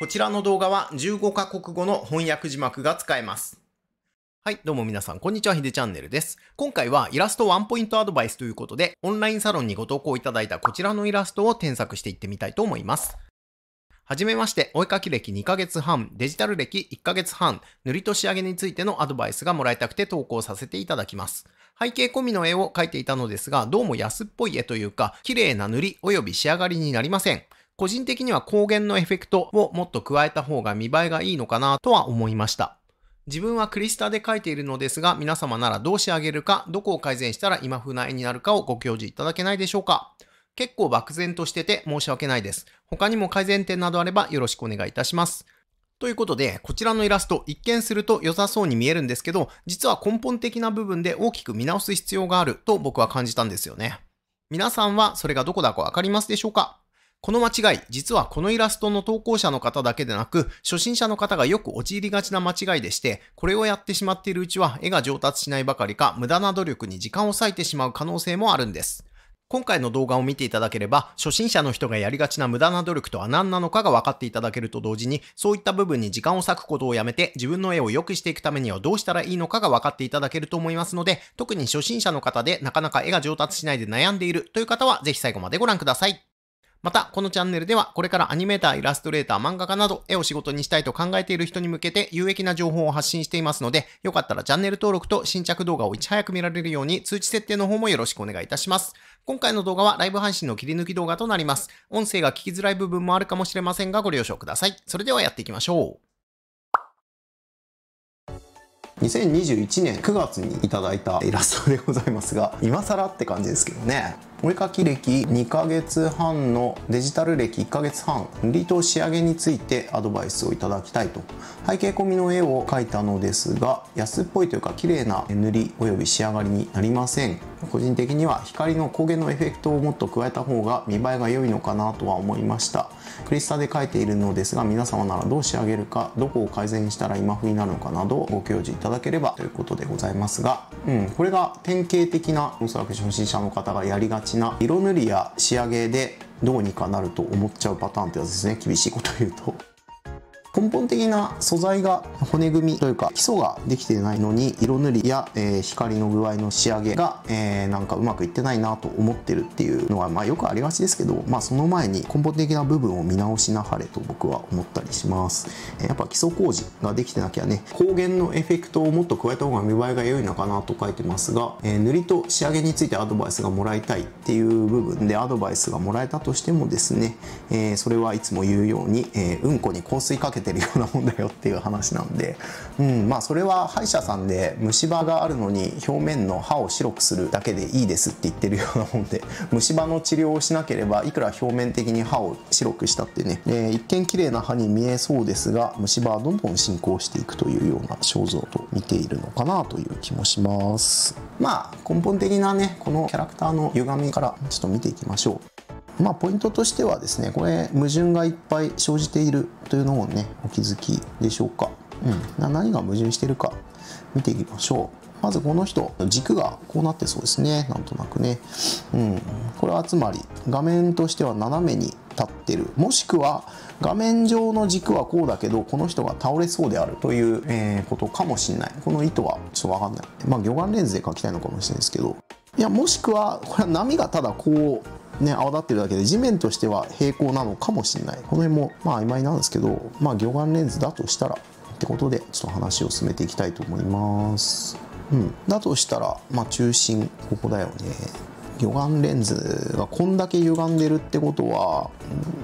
こちらの動画は15カ国語の翻訳字幕が使えます。はい、どうも皆さん、こんにちは、ひでチャンネルです。今回はイラストワンポイントアドバイスということで、オンラインサロンにご投稿いただいたこちらのイラストを添削していってみたいと思います。はじめまして、お絵描き歴2ヶ月半、デジタル歴1ヶ月半、塗りと仕上げについてのアドバイスがもらいたくて投稿させていただきます。背景込みの絵を描いていたのですが、どうも安っぽい絵というか、綺麗な塗り及び仕上がりになりません。個人的には光源のエフェクトをもっと加えた方が見栄えがいいのかなとは思いました。自分はクリスタで描いているのですが、皆様ならどう仕上げるか、どこを改善したら今風な絵になるかをご教示いただけないでしょうか。結構漠然としてて申し訳ないです。他にも改善点などあればよろしくお願いいたします。ということで、こちらのイラスト、一見すると良さそうに見えるんですけど、実は根本的な部分で大きく見直す必要があると僕は感じたんですよね。皆さんはそれがどこだかわかりますでしょうか？この間違い、実はこのイラストの投稿者の方だけでなく、初心者の方がよく陥りがちな間違いでして、これをやってしまっているうちは絵が上達しないばかりか、無駄な努力に時間を割いてしまう可能性もあるんです。今回の動画を見ていただければ、初心者の人がやりがちな無駄な努力とは何なのかが分かっていただけると同時に、そういった部分に時間を割くことをやめて、自分の絵を良くしていくためにはどうしたらいいのかが分かっていただけると思いますので、特に初心者の方でなかなか絵が上達しないで悩んでいるという方は、ぜひ最後までご覧ください。また、このチャンネルでは、これからアニメーター、イラストレーター、漫画家など、絵を仕事にしたいと考えている人に向けて有益な情報を発信していますので、よかったらチャンネル登録と新着動画をいち早く見られるように通知設定の方もよろしくお願いいたします。今回の動画はライブ配信の切り抜き動画となります。音声が聞きづらい部分もあるかもしれませんが、ご了承ください。それではやっていきましょう。2021年9月にいただいたイラストでございますが、今更って感じですけどね。お絵描き歴2ヶ月半のデジタル歴1ヶ月半、塗りと仕上げについてアドバイスをいただきたいと。背景込みの絵を描いたのですが、安っぽいというか綺麗な塗り及び仕上がりになりません。個人的には光の光源のエフェクトをもっと加えた方が見栄えが良いのかなとは思いました。クリスタで描いているのですが、皆様ならどう仕上げるか、どこを改善したら今風になるのかなどご教示いただければということでございますが、これが典型的なおそらく初心者の方がやりがちな色塗りや仕上げでどうにかなると思っちゃうパターンってやつですね。厳しいこと言うと。根本的な素材が骨組みというか基礎ができていないのに、色塗りや、光の具合の仕上げが、なんかうまくいってないなと思ってるっていうのは、よくありがちですけど、その前に根本的な部分を見直しなはれと僕は思ったりします。やっぱ基礎工事ができてなきゃね、光源のエフェクトをもっと加えた方が見栄えが良いのかなと書いてますが、塗りと仕上げについてアドバイスがもらいたいっていう部分でアドバイスがもらえたとしてもですね、それはいつも言うように、うんこに香水かけてるようなもんだよっていう話なんで、それは歯医者さんで虫歯があるのに表面の歯を白くするだけでいいですって言ってるようなもんで、虫歯の治療をしなければいくら表面的に歯を白くしたってね、一見綺麗な歯に見えそうですが、虫歯はどんどん進行していくというような症状と見ているのかなという気もします。根本的なね、このキャラクターの歪みからちょっと見ていきましょう。ポイントとしてはですね、これ矛盾がいっぱい生じているというのをね、お気づきでしょうか。何が矛盾しているか見ていきましょう。まずこの人、軸がこうなってそうですね、なんとなくね。これはつまり画面としては斜めに立ってる、もしくは画面上の軸はこうだけどこの人が倒れそうであるという、ことかもしれない。この意図はちょっと分かんない。魚眼レンズで描きたいのかもしれないですけど、いや、もしくはこれは波がただこう泡立ってるだけで地面としては平行なのかもしれない。この辺も曖昧なんですけど、魚眼レンズだとしたらってことでちょっと話を進めていきたいと思います。だとしたら中心ここだよね。魚眼レンズがこんだけ歪んでるってことは、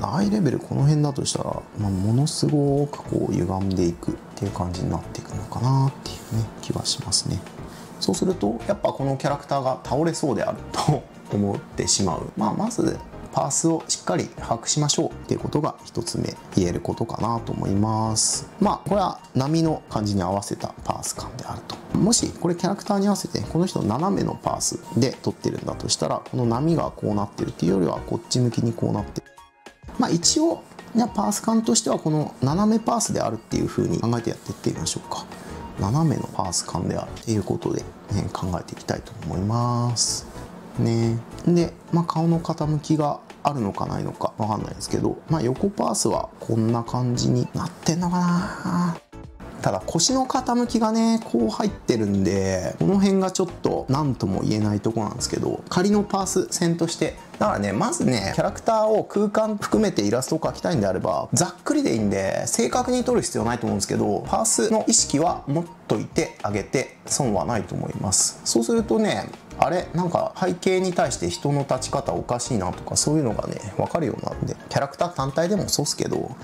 アイレベルこの辺だとしたら、ものすごくこう歪んでいくっていう感じになっていくのかなっていうね気はしますね。そうするとやっぱこのキャラクターが倒れそうであると思ってしまう。まずパースをしっかり把握しましょうっていうことが一つ目言えることかなと思います。これは波の感じに合わせたパース感であると。もしこれキャラクターに合わせてこの人斜めのパースで撮ってるんだとしたら、この波がこうなってるっていうよりはこっち向きにこうなってる。一応パース感としてはこの斜めパースであるっていう風に考えてやっていってみましょうか。斜めのパース感であるということで、考えていきたいと思います。ね。で、顔の傾きがあるのかないのかわかんないですけど、横パースはこんな感じになってんのかな。ただ腰の傾きがねこう入ってるんで、この辺がちょっと何とも言えないとこなんですけど、仮のパース線として、だからね、まずねキャラクターを空間含めてイラストを描きたいんであればざっくりでいいんで正確に撮る必要ないと思うんですけど、パースの意識は持っといてあげて損はないと思います。そうするとね、あれなんか背景に対して人の立ち方おかしいなとかそういうのがね分かるようになるんで、キャラクター単体でもそうっすけど、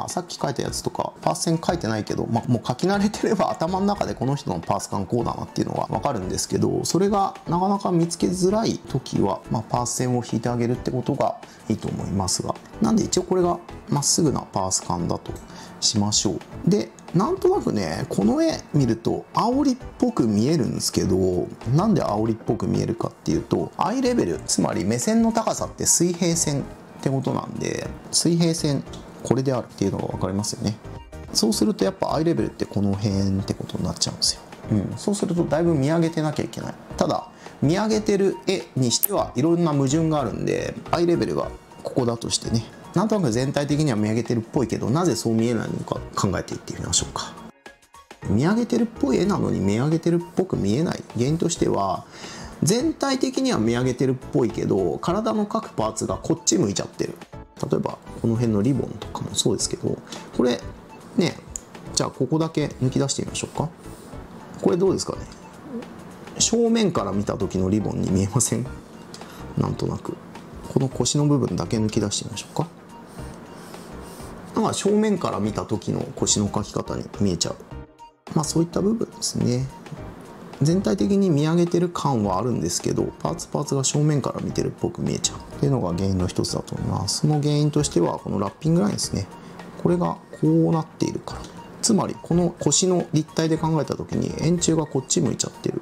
さっき書いたやつとかパース線書いてないけど、もう書き慣れてれば頭の中でこの人のパース感こうだなっていうのが分かるんですけど、それがなかなか見つけづらい時は、パース線を引いてあげるってことがいいと思いますが、なんで一応これがまっすぐなパース感だとしましょう。でなんとなくねこの絵見ると煽りっぽく見えるんですけど、なんで煽りっぽく見えるかっていうと、アイレベル、つまり目線の高さって水平線ってことなんで、水平線これであるっていうのが分かりますよね。そうするとやっぱアイレベルってこの辺ってことになっちゃうんですよ。そうするとだいぶ見上げてなきゃいけない。ただ見上げてる絵にしてはいろんな矛盾があるんで、アイレベルがここだとしてね、なんとなく全体的には見上げてるっぽいけど、なぜそう見えないのか考えていってみましょうか。見上げてるっぽい絵なのに見上げてるっぽく見えない原因としては、全体的には見上げてるっぽいけど体の各パーツがこっち向いちゃってる。例えばこの辺のリボンとかもそうですけど、これね、じゃあここだけ抜き出してみましょうか。これどうですかね、正面から見た時のリボンに見えません？なんとなくこの腰の部分だけ抜き出してみましょうか。正面から見た時の腰の描き方に見えちゃう。そういった部分ですね。全体的に見上げてる感はあるんですけど、パーツが正面から見てるっぽく見えちゃうっていうのが原因の一つだと思います。その原因としてはこのラッピングラインですね。これがこうなっているから、つまりこの腰の立体で考えた時に円柱がこっち向いちゃってるっ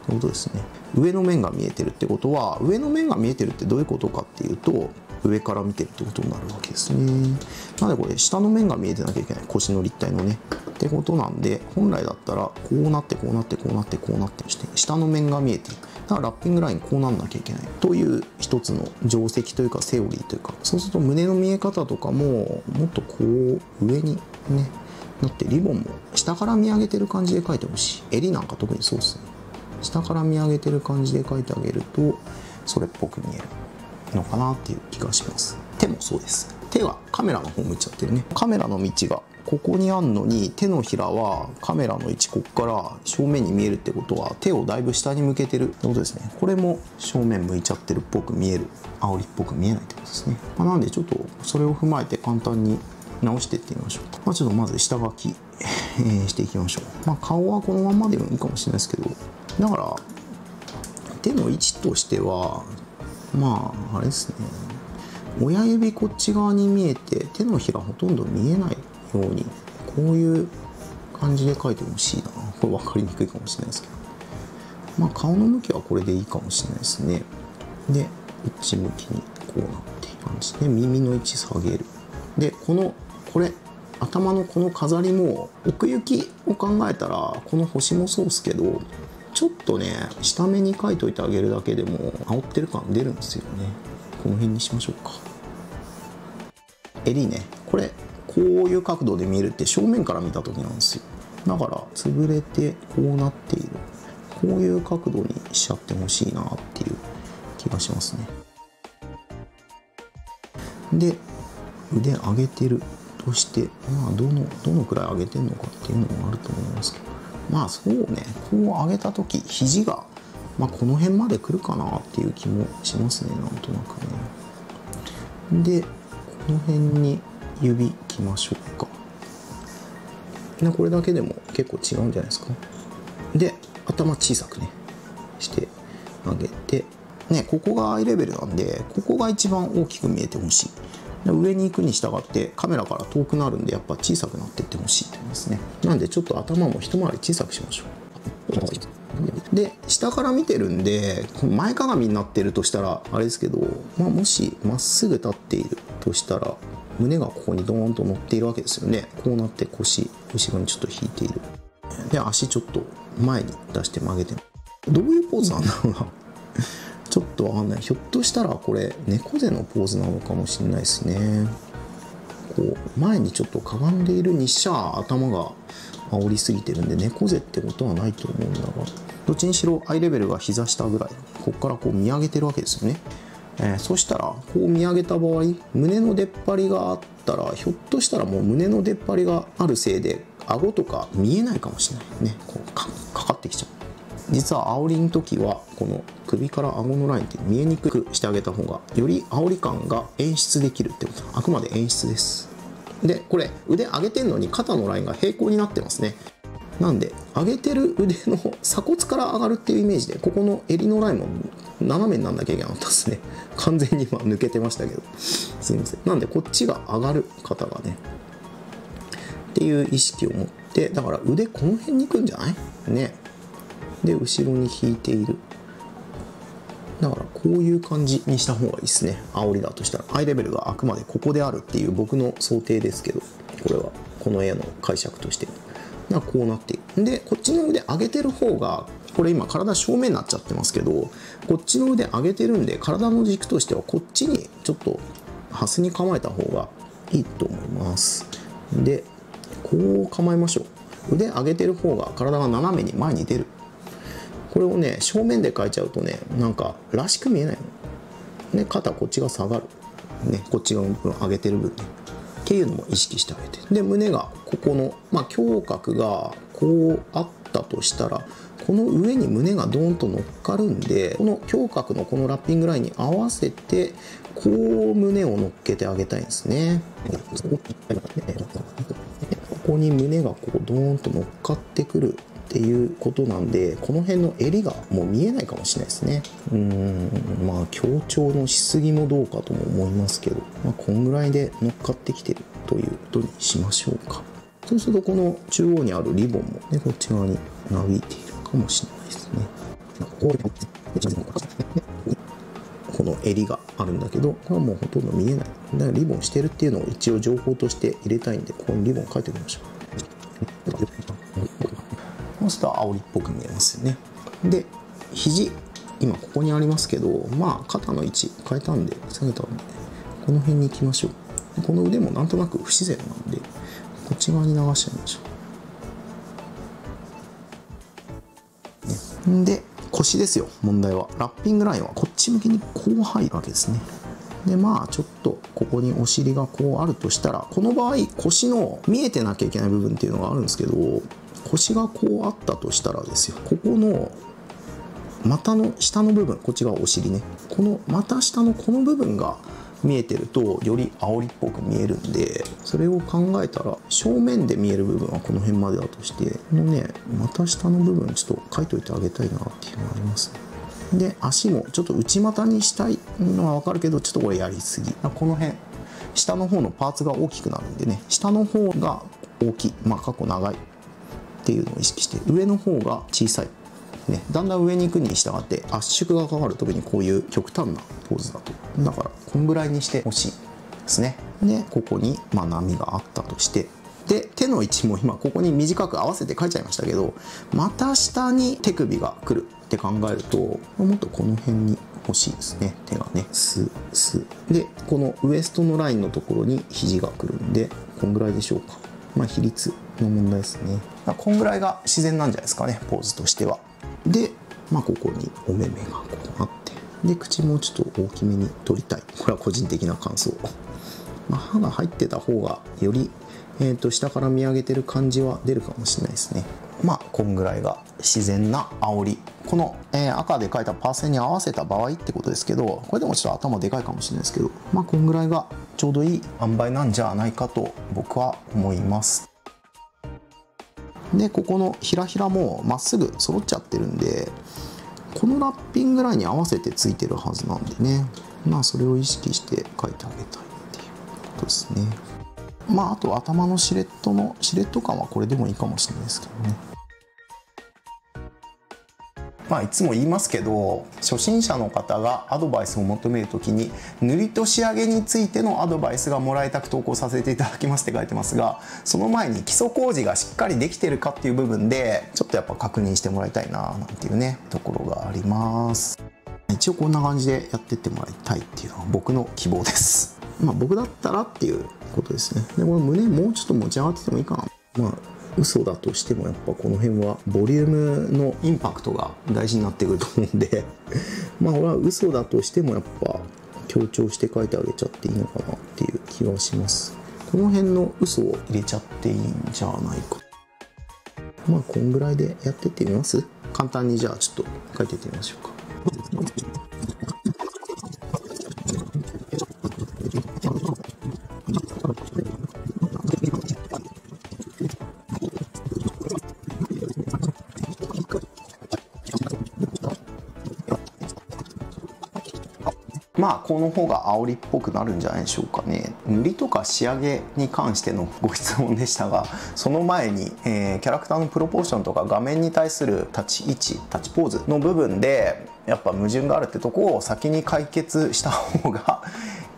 てことですね。上の面が見えてるってことは、上の面が見えてるってどういうことかっていうと、上から見てるってことになるわけですね。なのでこれ下の面が見えてなきゃいけない、腰の立体のねってことなんで、本来だったらこうなってこうなってこうなってこうなってして下の面が見えてる。だからラッピングラインこうなんなきゃいけないという一つの定石というかセオリーというか、そうすると胸の見え方とかももっとこう上にねなって、リボンも下から見上げてる感じで描いてほしい。襟なんか特にそうですね。下から見上げてる感じで描いてあげるとそれっぽく見えるのかなっていう気がします。手もそうです。手はカメラの方向いちゃってるね。カメラの位置がここにあんのに、手のひらはカメラの位置ここから正面に見えるってことは、手をだいぶ下に向けてるってことですね。これも正面向いちゃってるっぽく見える、煽りっぽく見えないってことですね。なのでちょっとそれを踏まえて簡単に直していってみましょう。ちょっとまず下書き、していきましょう。顔はこのまんまでもいいかもしれないですけど、だから手の位置としてはあれですね、親指こっち側に見えて手のひらほとんど見えないようにこういう感じで描いてほしいな。これ分かりにくいかもしれないですけど、顔の向きはこれでいいかもしれないですね。で内向きにこうなっている感じで、耳の位置下げる。でこれ頭のこの飾りも奥行きを考えたらこの星もそうですけど、ちょっとね下目に描いといてあげるだけでも煽ってる感出るんですよね。この辺にしましょうか。襟ね、これこういう角度で見えるって正面から見た時なんですよ。だから潰れてこうなっている、こういう角度にしちゃってほしいなっていう気がしますね。で腕上げてるとして、どのくらい上げてるのかっていうのもあると思いますけど、そうね、こう上げた時肘がこの辺まで来るかなっていう気もしますね、なんとなくね。でこの辺に指きましょうか。これだけでも結構違うんじゃないですか。で頭小さくねしてあげてね、ここがアイレベルなんでここが一番大きく見えてほしい。上に行くに従ってカメラから遠くなるんでやっぱ小さくなっていってほしいってですね。なんでちょっと頭も一回り小さくしましょう。で下から見てるんで前かがみになってるとしたらあれですけど、もしまっすぐ立っているとしたら胸がここにドーンと乗っているわけですよね。こうなって腰後ろにちょっと引いている。で足ちょっと前に出して曲げて、どういうポーズなんだろうなちちょっとわかんない。ひょっとしたらこれ猫背のポーズなのかもしれないですね。こう前にちょっとかがんでいるにしちゃ頭が煽りすぎてるんで猫背ってことはないと思うんだが、どっちにしろアイレベルが膝下ぐらい、ここからこう見上げてるわけですよね。そしたらこう見上げた場合、胸の出っ張りがあったら、ひょっとしたらもう胸の出っ張りがあるせいで顎とか見えないかもしれないね。こう かかってきちゃう。実は煽りの時はこの首から顎のラインって見えにくくしてあげた方がより煽り感が演出できるってこと。あくまで演出です。でこれ腕上げてんのに肩のラインが平行になってますね。なんで上げてる腕の鎖骨から上がるっていうイメージで、ここの襟のラインも斜めになんなきゃいけなかったですね。完全に今抜けてましたけど、すいません。なんでこっちが上がる肩がねっていう意識を持って、だから腕この辺に行くんじゃないね。で後ろに引いている。だからこういう感じにした方がいいですね。煽りだとしたらアイレベルがあくまでここであるっていう僕の想定ですけど、これはこの絵の解釈として。こうなっている。でこっちの腕上げてる方が、これ今体正面になっちゃってますけど、こっちの腕上げてるんで体の軸としてはこっちにちょっとハスに構えた方がいいと思います。でこう構えましょう。腕上げてる方が体が斜めに前に出る。これをね正面で描いちゃうとね、なんからしく見えないの。ね、肩こっちが下がる。ね、こっち側の分上げてる分ね。っていうのも意識してあげて、で胸がここの、胸郭がこうあったとしたら、この上に胸がドーンと乗っかるんで、この胸郭のこのラッピングラインに合わせてこう胸を乗っけてあげたいんですね。ここに胸がこうドーンと乗っかってくるっていうことなんで、この辺の襟がもう見えないかもしれないですね。強調のしすぎもどうかとも思いますけど、こんぐらいで乗っかってきてるということにしましょうか。そうするとこの中央にあるリボンもね、こっち側になびいているかもしれないですね。この襟があるんだけど、これはもうほとんど見えない。だからリボンしてるっていうのを一応情報として入れたいんで、ここにリボン書いておきましょう。そうすると煽りっぽく見えますよね。で肘今ここにありますけど、肩の位置変えたんで下げたんで、この辺に行きましょう。この腕もなんとなく不自然なんで、こっち側に流しちゃいましょう、ね、で腰ですよ。問題はラッピングラインはこっち向きにこう入るわけですね。でちょっとここにお尻がこうあるとしたら、この場合腰の見えてなきゃいけない部分っていうのがあるんですけど、腰がこうあったとしたらですよ、ここの股の下の部分、こっちがお尻ね、この股下のこの部分が見えてるとより煽りっぽく見えるんで、それを考えたら正面で見える部分はこの辺までだとして、このね股下の部分ちょっと書いといてあげたいなっていうのがありますね。で足もちょっと内股にしたいのは分かるけど、ちょっとこれやりすぎ。この辺下の方のパーツが大きくなるんでね、下の方が大きい、過去長いっていうのを意識して、上の方が小さい、ね、だんだん上に行くに従って圧縮がかかる。特にこういう極端なポーズだと、だからこんぐらいにしてほしいですね。でここに波があったとして、で手の位置も今ここに短く合わせて書いちゃいましたけど、また下に手首が来るって考えると、もっとこの辺に欲しいですね。手がねススで、このウエストのラインのところに肘が来るんで、こんぐらいでしょうか。比率の問題ですね。こんぐらいが自然なんじゃないですかね、ポーズとしては。でここにお目目がこうあって、で口もちょっと大きめに取りたい。これは個人的な感想。歯が入ってた方がより、下から見上げてる感じは出るかもしれないですね。こんぐらいが自然な煽り。この、赤で描いたパーセンに合わせた場合ってことですけど、これでもちょっと頭でかいかもしれないですけど、こんぐらいがちょうどいい塩梅なんじゃないかと僕は思います。でここのひらひらもまっすぐ揃っちゃってるんで、このラッピングラインに合わせてついてるはずなんでね、それを意識して描いてあげたいっていうことですね。あと頭のシルエット感はこれでもいいかもしれないですけどね。いつも言いますけど、初心者の方がアドバイスを求めるときに塗りと仕上げについてのアドバイスがもらいたく投稿させていただきますって書いてますが、その前に基礎工事がしっかりできてるかっていう部分でちょっとやっぱ確認してもらいたいななんていうねところがあります。一応こんな感じでやってってもらいたいっていうのは僕の希望です。僕だったらっていうことですね。でこの胸もうちょっと持ち上がっててもいいかな。嘘だとしてもやっぱこの辺はボリュームのインパクトが大事になってくると思うんで俺は嘘だとしてもやっぱ強調して書いてあげちゃっていいのかなっていう気がします。この辺の嘘を入れちゃっていいんじゃないか。こんぐらいでやってってみます。簡単にじゃあちょっと書いてってみましょうか。この方が煽りっぽくなるんじゃないでしょうかね。塗りとか仕上げに関してのご質問でしたが、その前に、キャラクターのプロポーションとか画面に対する立ち位置、タッチポーズの部分でやっぱ矛盾があるってとこを先に解決した方が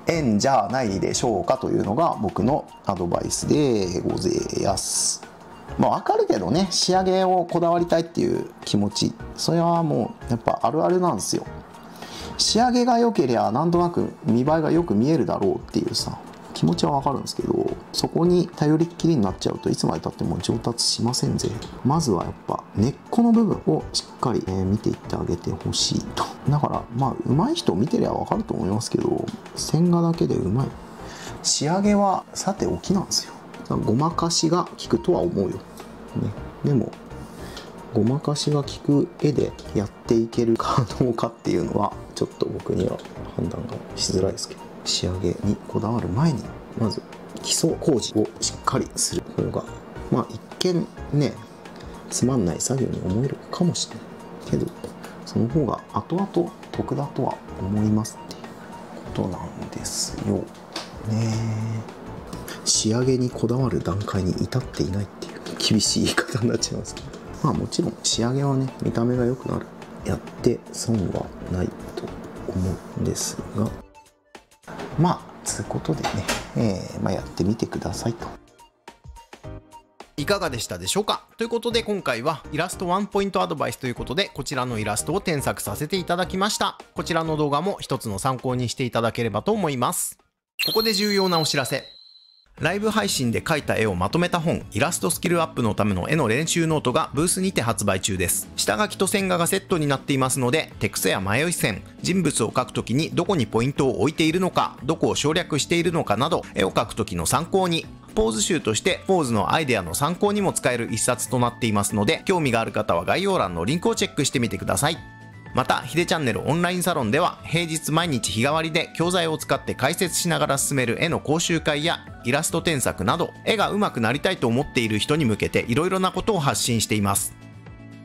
ええんじゃないでしょうかというのが僕のアドバイスでございます。わかるけどね、仕上げをこだわりたいっていう気持ち、それはもうやっぱあるあるなんですよ。仕上げが良ければなんとなく見栄えがよく見えるだろうっていうさ気持ちはわかるんですけど、そこに頼りっきりになっちゃうといつまでたっても上達しませんぜ。まずはやっぱ根っこの部分をしっかり見ていってあげてほしいと。だから上手い人見てりゃわかると思いますけど、線画だけで上手い仕上げはさておきなんですよ。ごまかしが効くとは思うよ、でもごまかしが効く絵でやっていけるかどうかっていうのはちょっと僕には判断がしづらいですけど、仕上げにこだわる前にまず基礎工事をしっかりする方が一見ねつまんない作業に思えるかもしれないけど、その方が後々得だとは思いますっていうことなんですよね。仕上げにこだわる段階に至っていないっていう厳しい言い方になっちゃいますけど、もちろん仕上げはね見た目が良くなる、やって損はないと思うんですが、つうことでね、やってみてくださいと。いかがでしたでしょうか。ということで今回はイラストワンポイントアドバイスということでこちらのイラストを添削させていただきました。こちらの動画も一つの参考にしていただければと思います。ここで重要なお知らせ。ライブ配信で描いた絵をまとめた本、イラストスキルアップのための絵の練習ノートがブースにて発売中です。下書きと線画がセットになっていますので、手癖や迷い線、人物を描くときにどこにポイントを置いているのか、どこを省略しているのかなど、絵を描くときの参考に、ポーズ集としてポーズのアイデアの参考にも使える一冊となっていますので、興味がある方は概要欄のリンクをチェックしてみてください。また、ヒデチャンネルオンラインサロンでは、平日毎日日替わりで教材を使って解説しながら進める絵の講習会やイラスト添削など、絵が上手くなりたいと思っている人に向けていろいろなことを発信しています。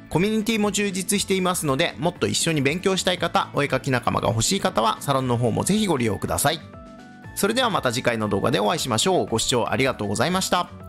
コミュニティも充実していますので、もっと一緒に勉強したい方、お絵描き仲間が欲しい方は、サロンの方もぜひご利用ください。それではまた次回の動画でお会いしましょう。ご視聴ありがとうございました。